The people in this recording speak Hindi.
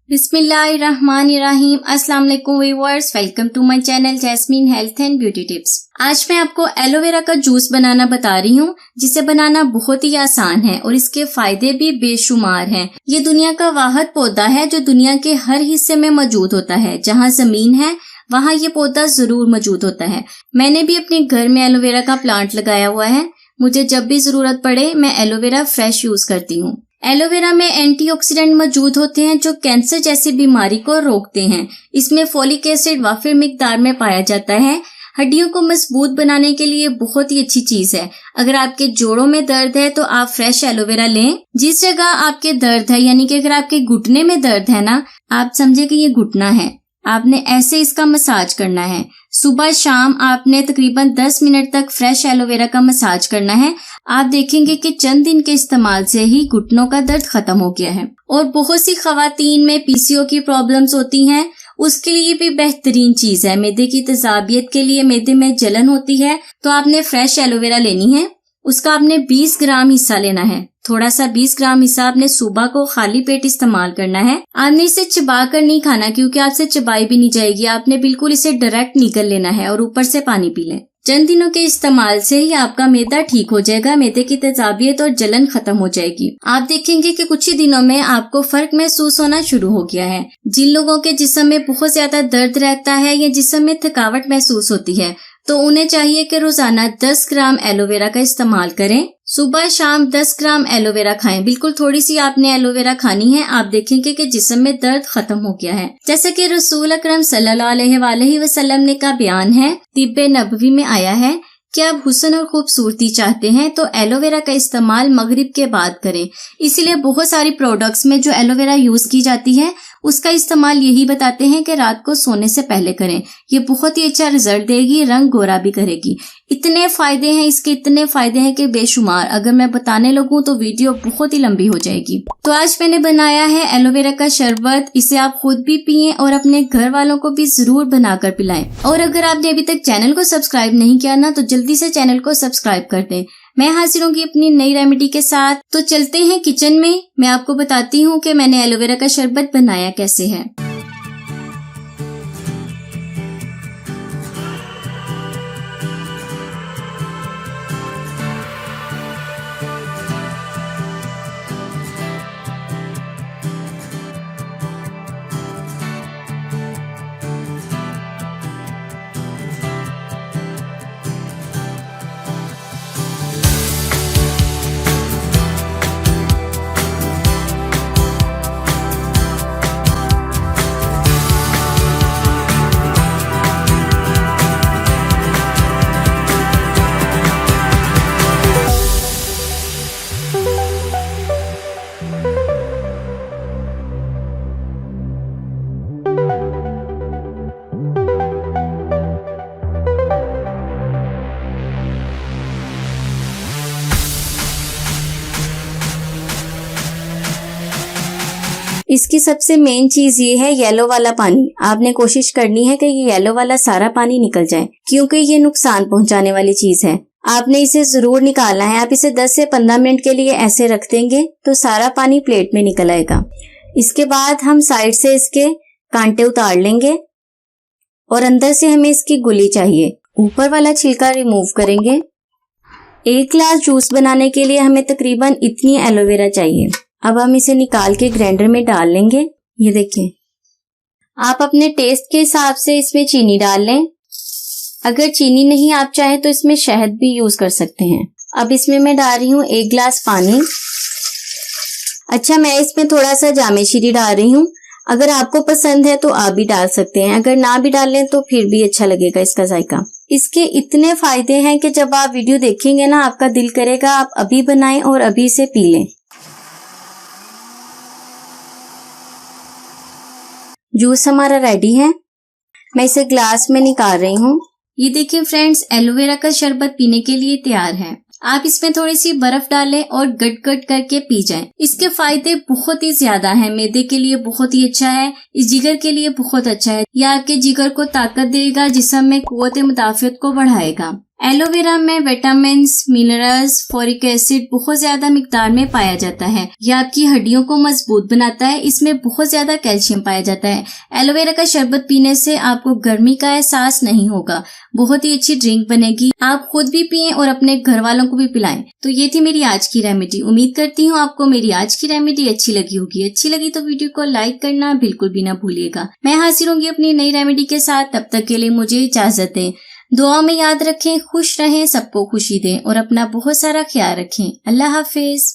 बिस्मिल्लाहिर्रहमानिर्रहीम। अस्सलाम वालेकुम viewers, welcome to my channel Jasmine health and beauty tips. आज मैं आपको एलोवेरा का जूस बनाना बता रही हूँ, जिसे बनाना बहुत ही आसान है और इसके फायदे भी बेशुमार हैं। ये दुनिया का वाहिद पौधा है जो दुनिया के हर हिस्से में मौजूद होता है। जहाँ जमीन है वहाँ ये पौधा जरूर मौजूद होता है। मैंने भी अपने घर में एलोवेरा का प्लांट लगाया हुआ है। मुझे जब भी जरूरत पड़े मैं एलोवेरा फ्रेश यूज करती हूँ। एलोवेरा में एंटीऑक्सीडेंट मौजूद होते हैं जो कैंसर जैसी बीमारी को रोकते हैं। इसमें फोलिक एसिड वाफिर मिकदार में पाया जाता है। हड्डियों को मजबूत बनाने के लिए बहुत ही अच्छी चीज है। अगर आपके जोड़ों में दर्द है तो आप फ्रेश एलोवेरा लें। जिस जगह आपके दर्द है, यानी कि अगर आपके घुटने में दर्द है ना, आप समझे कि ये घुटना है, आपने ऐसे इसका मसाज करना है। सुबह शाम आपने तकरीबन 10 मिनट तक फ्रेश एलोवेरा का मसाज करना है। आप देखेंगे कि चंद दिन के इस्तेमाल से ही घुटनों का दर्द खत्म हो गया है। और बहुत सी खवातीन में पीसीओ की प्रॉब्लम्स होती हैं, उसके लिए भी बेहतरीन चीज है। मैदे की तेजाबियत के लिए, मैदे में जलन होती है तो आपने फ्रेश एलोवेरा लेनी है। उसका आपने 20 ग्राम हिस्सा लेना है। थोड़ा सा 20 ग्राम हिस्सा आपने सुबह को खाली पेट इस्तेमाल करना है। आपने इसे चबा कर नहीं खाना, क्योंकि आपसे चबाई भी नहीं जाएगी। आपने बिल्कुल इसे डायरेक्ट निगल लेना है और ऊपर से पानी पी लें। चंद दिनों के इस्तेमाल से ही आपका मैदा ठीक हो जाएगा। मैदे की तेजाबियत और जलन खत्म हो जाएगी। आप देखेंगे कि कुछ ही दिनों में आपको फर्क महसूस होना शुरू हो गया है। जिन लोगों के जिस्म में बहुत ज्यादा दर्द रहता है या जिस्म में थकावट महसूस होती है, तो उन्हें चाहिए कि रोजाना 10 ग्राम एलोवेरा का इस्तेमाल करें। सुबह शाम 10 ग्राम एलोवेरा खाएं। बिल्कुल थोड़ी सी आपने एलोवेरा खानी है। आप देखेंगे कि जिस्म में दर्द खत्म हो गया है। जैसे कि रसूल अकरम सल्लल्लाहु अलैहि वसल्लम ने का बयान है, तिब्बे नबवी में आया है कि आप हुस्न और खूबसूरती चाहते हैं तो एलोवेरा का इस्तेमाल मगरिब के बाद करें। इसीलिए बहुत सारी प्रोडक्ट्स में जो एलोवेरा यूज की जाती है उसका इस्तेमाल यही बताते हैं कि रात को सोने से पहले करें। ये बहुत ही अच्छा रिजल्ट देगी, रंग गोरा भी करेगी। इतने फायदे हैं इसके, इतने फायदे हैं कि बेशुमार। अगर मैं बताने लगूं तो वीडियो बहुत ही लंबी हो जाएगी। तो आज मैंने बनाया है एलोवेरा का शरबत। इसे आप खुद भी पिएं और अपने घर वालों को भी जरूर बनाकर पिलाएं। और अगर आपने अभी तक चैनल को सब्सक्राइब नहीं किया ना, तो जल्दी से चैनल को सब्सक्राइब कर दें। मैं हाजिर होंगी अपनी नई रेमेडी के साथ। तो चलते हैं किचन में। मैं आपको बताती हूँ कि मैंने एलोवेरा का शरबत बनाया कैसे है। इसकी सबसे मेन चीज ये है येलो वाला पानी। आपने कोशिश करनी है कि ये येलो वाला सारा पानी निकल जाए, क्योंकि ये नुकसान पहुंचाने वाली चीज है। आपने इसे जरूर निकालना है। आप इसे 10 से 15 मिनट के लिए ऐसे रख देंगे तो सारा पानी प्लेट में निकल आएगा। इसके बाद हम साइड से इसके कांटे उतार लेंगे और अंदर से हमें इसकी गुली चाहिए। ऊपर वाला छिलका रिमूव करेंगे। 1 गिलास जूस बनाने के लिए हमें तकरीबन इतनी एलोवेरा चाहिए। अब हम इसे निकाल के ग्राइंडर में डाल लेंगे। ये देखिए, आप अपने टेस्ट के हिसाब से इसमें चीनी डाल लें। अगर चीनी नहीं आप चाहें तो इसमें शहद भी यूज कर सकते हैं। अब इसमें मैं डाल रही हूँ 1 गिलास पानी। अच्छा, मैं इसमें थोड़ा सा जामे शीरी डाल रही हूँ। अगर आपको पसंद है तो आप भी डाल सकते हैं। अगर ना भी डालें तो फिर भी अच्छा लगेगा इसका जायका। इसके इतने फायदे हैं कि जब आप वीडियो देखेंगे ना, आपका दिल करेगा आप अभी बनाएं और अभी से पी लें। जूस हमारा रेडी है। मैं इसे ग्लास में निकाल रही हूँ। ये देखिए फ्रेंड्स, एलोवेरा का शरबत पीने के लिए तैयार है। आप इसमें थोड़ी सी बर्फ डालें और गट गट करके पी जाएं। इसके फायदे बहुत ही ज्यादा हैं। मैदे के लिए बहुत ही अच्छा है, इस जिगर के लिए बहुत अच्छा है। यह आपके जिगर को ताकत देगा, जिस्म में कुव्वत मुदाफियत को बढ़ाएगा। एलोवेरा में विटामिन, मिनरल्स, फोलिक एसिड बहुत ज्यादा मिकदार में पाया जाता है। यह आपकी हड्डियों को मजबूत बनाता है। इसमें बहुत ज्यादा कैल्शियम पाया जाता है। एलोवेरा का शरबत पीने से आपको गर्मी का एहसास नहीं होगा। बहुत ही अच्छी ड्रिंक बनेगी। आप खुद भी पिएं और अपने घर वालों को भी पिलाएं। तो ये थी मेरी आज की रेमेडी। उम्मीद करती हूँ आपको मेरी आज की रेमेडी अच्छी लगी होगी। अच्छी लगी तो वीडियो को लाइक करना बिल्कुल भी ना भूलिएगा। मैं हाजिर होंगी अपनी नई रेमेडी के साथ। तब तक के लिए मुझे इजाजत दें। दुआ में याद रखें, खुश रहें, सबको खुशी दें और अपना बहुत सारा ख्याल रखें। अल्लाह हाफिज।